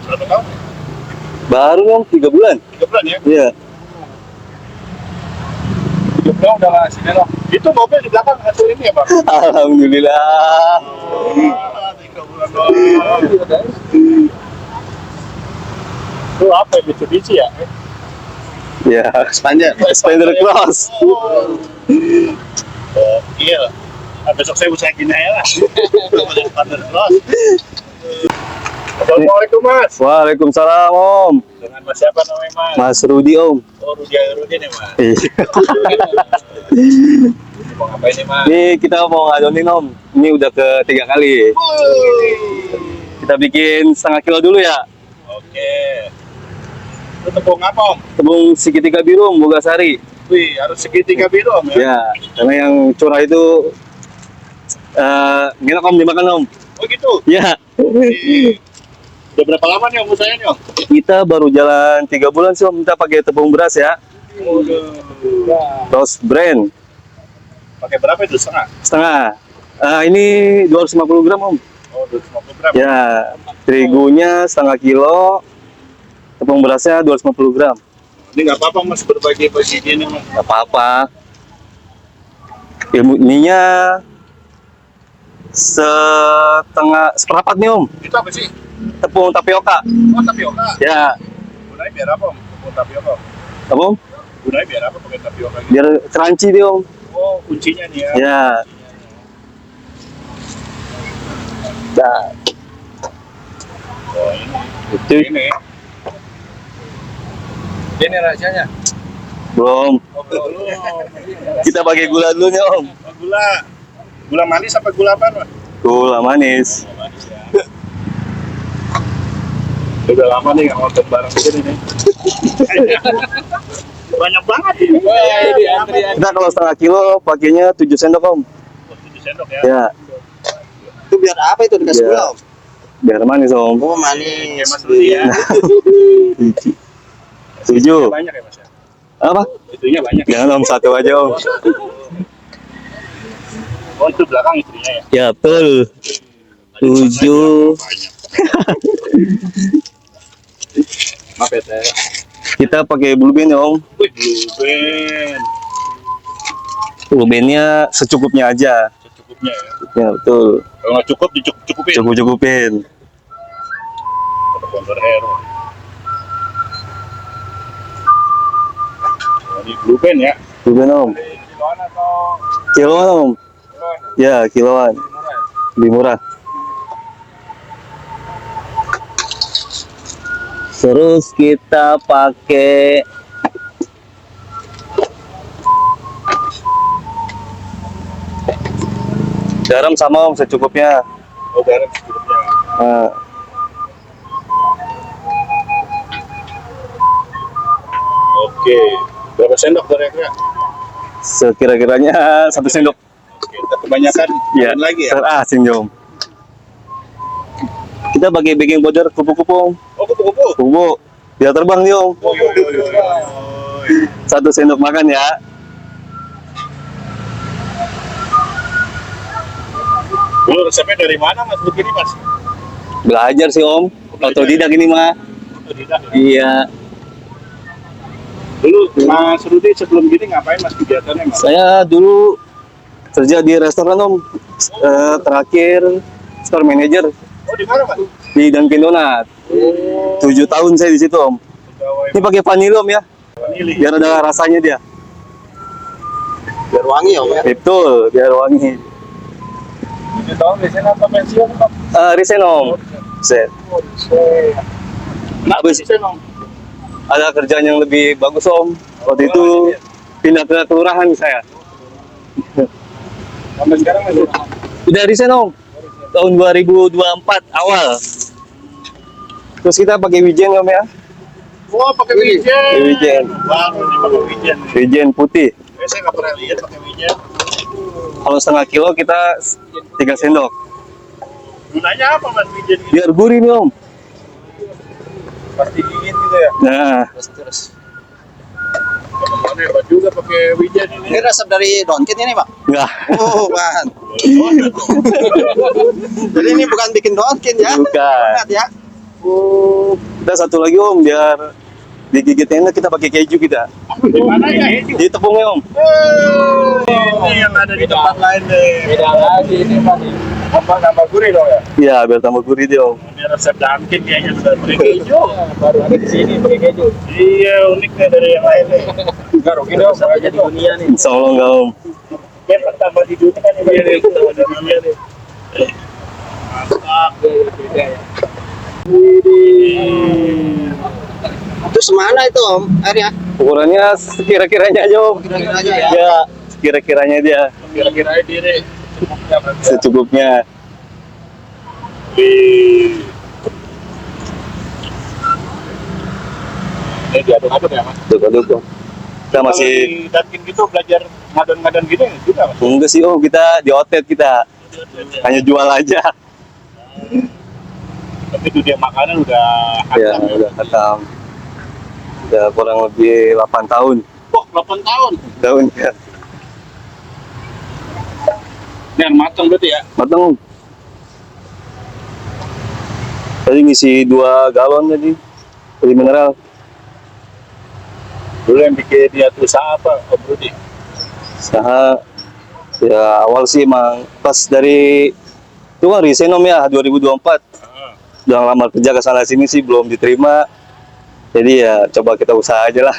berapa tahun? Baru om 3 bulan. 3 bulan ya? Iya. 3 bulan udah sini loh. Itu mobil di belakang hasil ini ya bang? Alhamdulillah. 3 bulan doang. Itu apa ya, Mitsubishi ya? Ya, Expander Cross. Oh, iya. Nah, besok saya usaha gini aja lah. Expander Cross. Assalamualaikum mas. Waalaikumsalam om. Dengan mas siapa namanya mas? Mas Rudi om. Oh Rudi nih mas. Iya. Mau ngapain nih mas? Ini kita mau ngadonin om. Ini udah ke 3 kali. Kita bikin setengah kilo dulu ya. Oke. Itu tepung apa om? Tepung segitiga biru om, Bogasari. Wih harus segitiga biru om ya? Ya, karena yang curah itu enak om dimakan om. Oh gitu? Ya. Udah berapa lama nih om usahanya nih om? Kita baru jalan 3 bulan sih om. Kita pakai tepung beras ya. Terus brand Pakai berapa itu? setengah. Ini 250 gram om. Oh 250 gram. Ya, terigunya setengah kilo. Tepung berasnya 250 gram. Ini nggak apa-apa mas berbagi-bagi gini mas. Gak apa-apa. Ilmu ininya seperempat nih om. Itu apa sih? Tepung tapioka. Oh tapioka. Ya, Gunanya biar apa om? Tepung tapioka. apa om? Gunanya biar apa pakai tapioka gitu? Biar crunchy dia om. Oh kuncinya nih ya. Ya. Nah, Oh itu ini. Ini rahasianya. belum. Oh, belum. Kita pakai gula dulu nih om. Oh, gula manis apa gula apa mas? Gula manis. Gula manis ya. Udah lama nih nggak nonton bareng sini nih. Banyak banget ini. Wah, ini antrian. Kita kalau setengah kilo pakainya 7 sendok om. 7 sendok ya. Ya, Itu biar apa itu dikasih Iya. gula om? biar manis om. Oh Kayak manis. Mas Rudi ya. 7. Banyak ya mas ya. Apa? Itunya banyak. Jangan om, satu aja om. Oh itu belakang istrinya ya. Ya betul. 7. Banyak. Maaf ya teh. Kita pakai blue band ya om. Wih blue band. Blue bandnya secukupnya aja. Secukupnya ya. Ya betul. Kalau nggak cukup dicukupin. Cukup-cukupin. Sponsor hero. Oh, ini blue band ya. Blue band om. Ini kiloan atau Kiloan om. kiloan? Ya kiloan. Murah ya. Lebih murah. Terus kita pakai garam sama om secukupnya. Oh garam secukupnya. Nah, Oke. Berapa sendok kira-kira? sekira-kiranya 1 sendok. Oke. Kita kebanyakan Ya, tambahin lagi ya. terasin om. Kita pakai baking powder kupu-kupu om. Oh kupu-kupu. Kupu biar terbang dia om. Oh yo yo yo. 1 sendok makan ya. Dulu resepnya dari mana mas begini mas? Belajar sih om. Otodidak ini mah. Otodidak ya? Iya. Dulu Mas Rudi sebelum gini ngapain mas kegiatannya mas? Saya dulu kerja di restoran om. Terakhir store manager Oh di mana mas? di Dunkin Donat. Oh 7 tahun saya di situ om. pegawai Ini pakai vanili om ya, vanili. biar ada rasanya dia. Biar wangi om ya. Betul, biar wangi. 7 tahun di sini atau pensiun pak? Resign om. Set. Kenapa Habis sih senong? ada kerjaan yang lebih bagus om. Waktu itu pindah ke kelurahan saya. Sampai sekarang masih. Udah resign om. Tahun 2024 awal. Terus kita pakai wijen om ya. Wah pakai wijen. Wijen. Baru nih pakai wijen. Wijen putih. Saya nggak pernah lihat pakai wijen. Kalau setengah kilo kita 3 sendok. Gunanya apa mas wijen ini? Biar gurih nih om. Pasti gigit gitu ya. Nah, Terus. Teman-teman hebat juga pakai wijen ini. Ini resep dari Donkin ini pak. enggak. Oh kan. Jadi ini bukan bikin Donkin ya. Bukan. Lihat ya. Oh. Kita satu lagi om, biar digigit enak kita pakai keju kita. Di mana ya? Di tepungnya om. Ini yang ada di tempat lain deh. Beda lagi ini Pak. Nambah gurih dong ya? Iya, biar tambah gurih dia om. Ini resep Dunkin kayaknya sudah pakai keju. Baru ada di sini pakai keju. Iya, uniknya dari yang lain nih. Enggak rugi dong sama jadi dunia nih. Insya Allah enggak om. Ya, pertama di dunia kan ini nih, pertama di dunia nih. Mantap. Beda ya. Itu semana itu om airnya? Ukurannya sekira-kiranya aja om. Kira-kira aja ya. Ya, sekira-kiranya dia. Kira-kira diri. Secukupnya. Ini diaduk-aduk ya mas? Aduk-aduk om. Kita masih Kalau di Dunkin gitu belajar ngadon-ngadon gini juga mas? enggak sih om, kita di outlet kita hanya jual aja. Tapi dunia makanan udah Ya, hatam udah khatam. Udah kurang lebih 8 tahun. Wah, 8 tahun. Tahun ya. Ini yang matang berarti ya? Matang om. Tadi ngisi 2 galon tadi. Tadi mineral. Dulu yang bikin dia usaha apa, Om Rudi? Usaha ya awal sih emang pas dari itu kan resign om ya 2024. Udah lamar kerja ke sana sini sih belum diterima. Jadi ya coba kita usaha aja lah.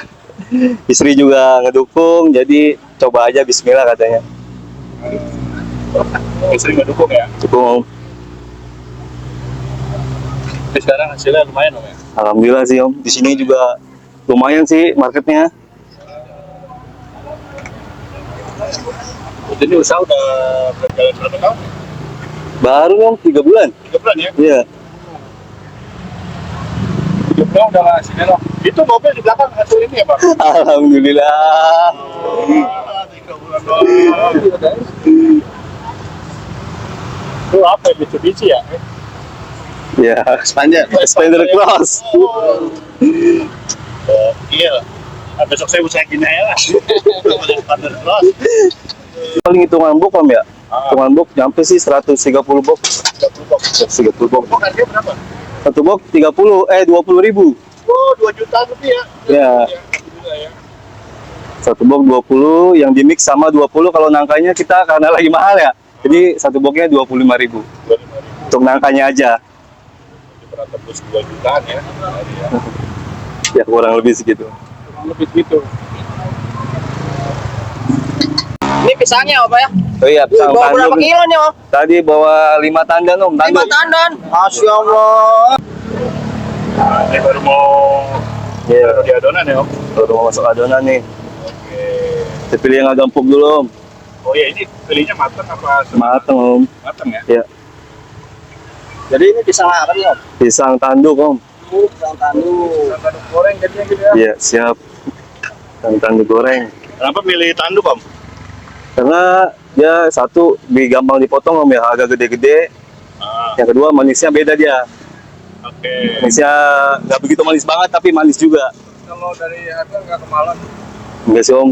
Istri juga ngedukung, jadi coba aja bismillah katanya. Istri nggak dukung ya? Dukung om. Tapi sekarang hasilnya lumayan Om ya? Alhamdulillah sih om. Di sini juga lumayan sih marketnya. Jadi usaha udah berjalan berapa tahun? Baru om 3 bulan. 3 bulan ya? Iya. 3 bulan udah hasilnya loh. Itu mobil di belakang hasil ini ya Bang? Alhamdulillah. 3 bulan doang. Itu apa ya? Mitsubishi ya? Ya. Expander Cross. Iya. Nah, besok saya usaha gini aja lah. Partner cross. Paling hitungan box om ya. Hitungan box nyampe sih 130 box. 30 box. 30 box. Box harganya berapa? Satu box 20.000. Oh, 2 juta lebih ya? Ya. Alhamdulillah ya. Satu box 20 yang di mix sama 20 kalau nangkanya kita karena lagi mahal ya. Jadi satu boxnya 25.000 25.000. untuk nangkanya aja. Jadi pernah tembus 2 jutaan ya. Ya kurang lebih segitu. Lebih gitu. Ini pisangnya apa ya? Oh iya, pisang Bawa berapa tanduk. kilo nih om? Tadi bawa 5 tandan om, 5 tanduk. tandan. Masya Allah. Nah, ini baru mau Iya, di adonan ya Om? baru mau masuk adonan nih. Oke. Kita pilih yang agak empuk dulu om. Oh iya, ini pilihnya matang apa? Mateng om. Matang ya? Ya, Jadi ini pisang apa nih om? pisang tanduk om. Pisang tanduk. Tanduk goreng jadinya gitu ya? Iya, siap. Pisang tanduk goreng. Kenapa milih tanduk Om? Karena dia satu lebih gampang dipotong om ya, agak gede-gede. Yang kedua manisnya beda dia. Oke. Manisnya nggak begitu manis banget tapi manis juga. Kalau dari harga nggak kemalan? Enggak sih om,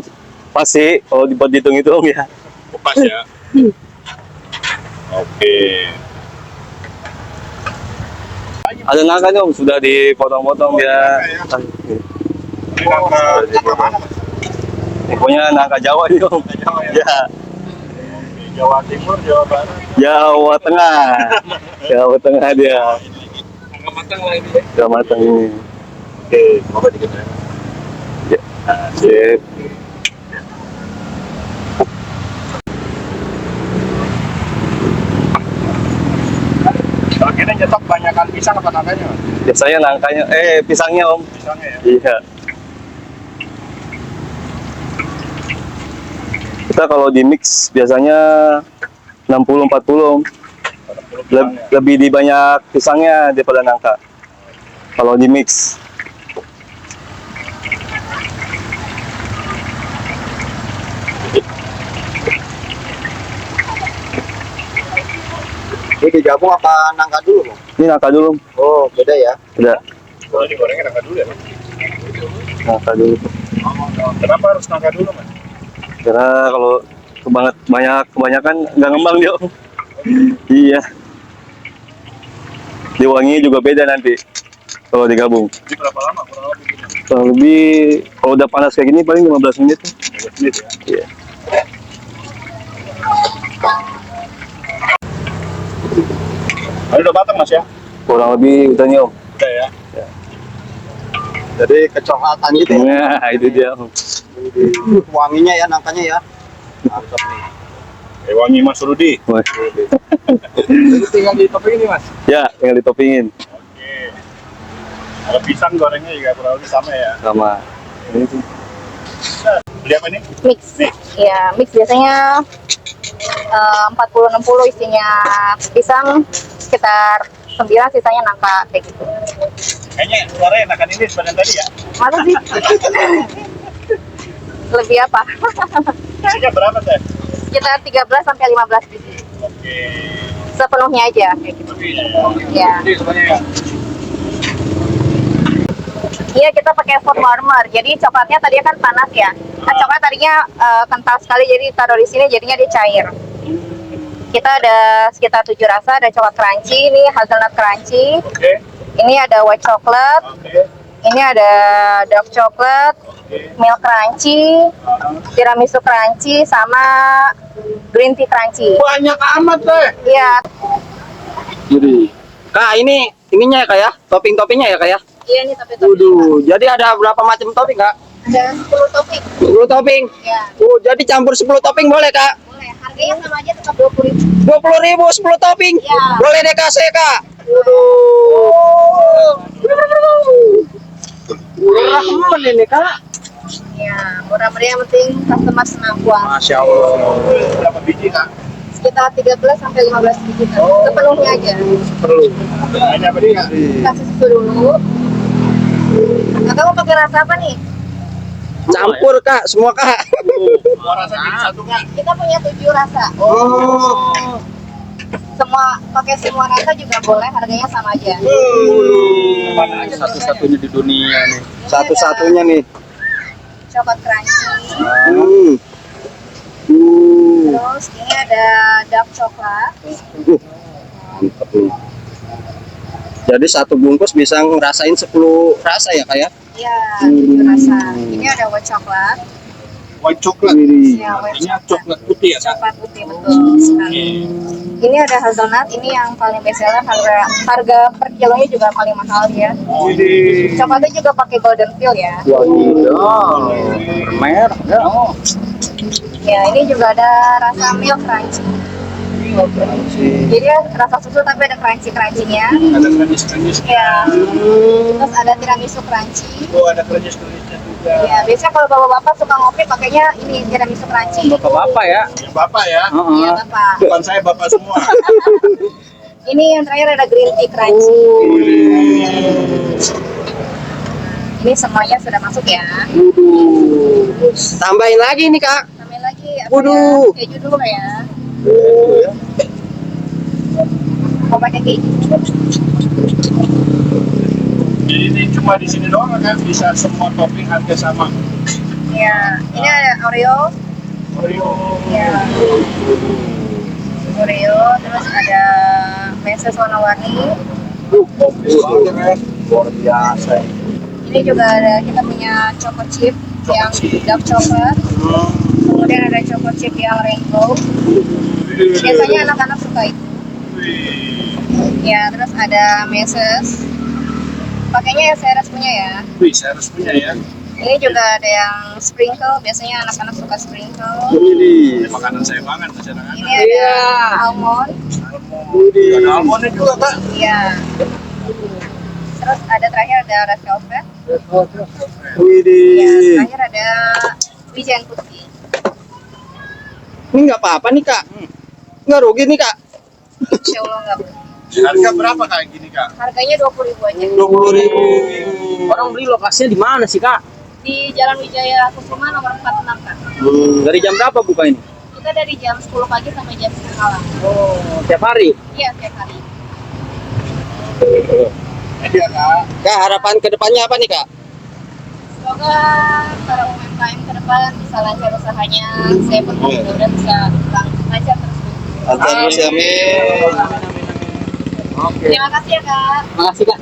pas sih kalau dihitung itu om ya. Pas ya? Oke. Ada nangkanya om, sudah dipotong-potong dia. Ini nangka mana Mas? Pokoknya nangka Jawa nih om. Jawa ya? Ya, Jawa Timur, Jawa Barat. Jawa Tengah. Jawa Tengah dia. Nangka matang lah ini ya? Jawa matang ini. Oke, coba dikit ya. Ya, sip. Kalau kita nyetok banyakan pisang apa nangkanya Mas? Biasanya nangkanya, pisangnya om. Pisangnya ya? Iya. Kita kalau di mix biasanya 60-40 om. 40 pisang ya? Lebih di banyak pisangnya daripada nangka. Kalau di mix. Ini digabung apa nangka dulu Om? Ini nangka dulu. Oh beda ya. Udah, Oh, ini gorengnya nangka dulu ya Mas? nangka dulu. Kenapa harus nangka dulu Mas? Karena kalau kebanyakan nggak ngembang dia om. Iya. Dia wanginya juga beda nanti. kalau digabung. Ini berapa lama? Kurang lebih gitu. Kurang lebih kalau udah panas kayak gini paling 15 menit. 15 menit ya. Iya. Ini udah matang Mas ya? Kurang lebih udah nih Om. Udah ya. Jadi kecoklatan gitu ya. Nah, itu dia Om. Wanginya ya nangkanya ya. Mantap nih. Wangi Mas Rudi. Wah. Jadi tinggal di topeng ini, Mas. Ya, tinggal ditopingin Oke. Kalau pisang gorengnya juga kurang lebih sama ya. sama ini tuh. Beli apa ini? Mix. Mix. Ya, mix biasanya 40-60 isinya pisang, sekitar 9 sisanya nangka kayak gitu. Kayaknya suaranya enakan ini daripada yang tadi ya. Masa sih? Lebih apa? Isinya berapa teh? Sekitar 13 sampai 15 biji. Oke. Sepenuhnya aja kayak gitu. Tapi Ya. Jadi semuanya ya. Iya, kita pakai food warmer. Jadi coklatnya tadinya kan panas ya. Nah, coklat tadinya kental sekali, jadi taruh di sini jadinya dia cair. Kita ada sekitar 7 rasa, ada coklat crunchy, ini hazelnut crunchy, oke. ini ada white chocolate, Oke. ini ada dark chocolate, milk crunchy, tiramisu crunchy, sama green tea crunchy. Banyak amat teh. Iya, Jadi. Kak, ini ininya ya Kak ya? Topping-toppingnya ya Kak ya? iya ini tapi Waduh, jadi ada berapa macam topping Kak? ada 10 topping. 10 topping. Ya, Jadi campur 10 topping boleh Kak? boleh. Harganya sama aja tetap 20.000. 20.000 10 topping. Iya. Boleh deh kasih Kak. Waduh. Murah temen ini Kak. Ya, murah-meriah, yang penting customer senang puas. Masya Allah. Berapa biji kak? Sekitar 13 sampai 15 biji kan. Sepenuhnya aja. Perlu. Ini apa nih kak? Kasih susu dulu. Kakak mau pakai rasa apa nih? Campur Kak, semua Kak. Mau rasa jadi satu kak? Kita punya 7 rasa. Oh. Semua pakai semua rasa juga boleh, harganya sama aja. Mana aja Satu-satunya di dunia nih. Ini Satu-satunya nih. ada coklat crunchy. Hmm. Terus ini ada dark coklat. Mantap nih. Jadi satu bungkus bisa ngerasain 10 rasa ya Kak ya? Ya, 7 rasa. Ini ada white coklat. white coklat. Ya, white Artinya coklat. coklat putih ya kak? Coklat putih betul sekali. Ini ada hazelnut, ini yang paling best seller, harga per kilonya juga paling mahal ya. Coklatnya juga pakai golden peel ya. Merah ya. Ya, ini juga ada rasa milk crunchy. Jadi rasa susu tapi ada crunchy-crunchy-nya. Ada krenis-krenis. Ya. Terus ada tiramisu crunchy. Oh ada krenis-krenisnya juga. Ya, biasanya kalau bapak-bapak suka ngopi pakainya ini tiramisu crunchy. Bapak-bapak ya. Yang bapak ya? Iya, bapak. Depan saya bapak semua. Ini yang terakhir ada green tea crunchy. Ini semuanya sudah masuk ya. Tambahin lagi nih Kak. Tambahin lagi apa Waduh. ya? Keju dulu ya. Mau pakai keju? Jadi ini cuma di sini doang kan bisa semua topping harga sama. Ya, ini ada Oreo. Oreo. Ya. Oreo, terus ada meses warna-warni. Luar biasa. Ini juga ada, kita punya choco chip yang dark chocolate. Kemudian ada choco chip yang rainbow. Biasanya anak-anak suka itu. Ya, terus ada meses. Pakainya ya saya punya ya. Wih, saya harus punya ya. Ini juga ada yang sprinkle, biasanya anak-anak suka sprinkle. Ini makanan saya banget mas anak-anak. Ini ada almond. Ada almondnya juga kak. Iya. Terus ada terakhir ada red velvet. Ya, terakhir ada wijen putih. Ini nggak apa-apa nih Kak. Nggak rugi nih Kak. Insya Allah nggak boleh. Harga berapa kayak gini kak? Harganya 20.000 aja. 20.000. Orang beli lokasinya di mana sih, Kak? Di Jalan Wijaya Kusuma nomor 46 Kak. Dari jam berapa buka ini? Kita dari jam 10 pagi sampai jam 9 malam. Oh, tiap hari. Iya, tiap hari. Iya kak. Kak, harapan kedepannya apa nih Kak? Semoga para UMKM ke depan bisa lancar usahanya. Saya pun mudah-mudahan bisa lancar terus. Terus ya, Amin. Terima kasih ya Kak. Makasih, Kak.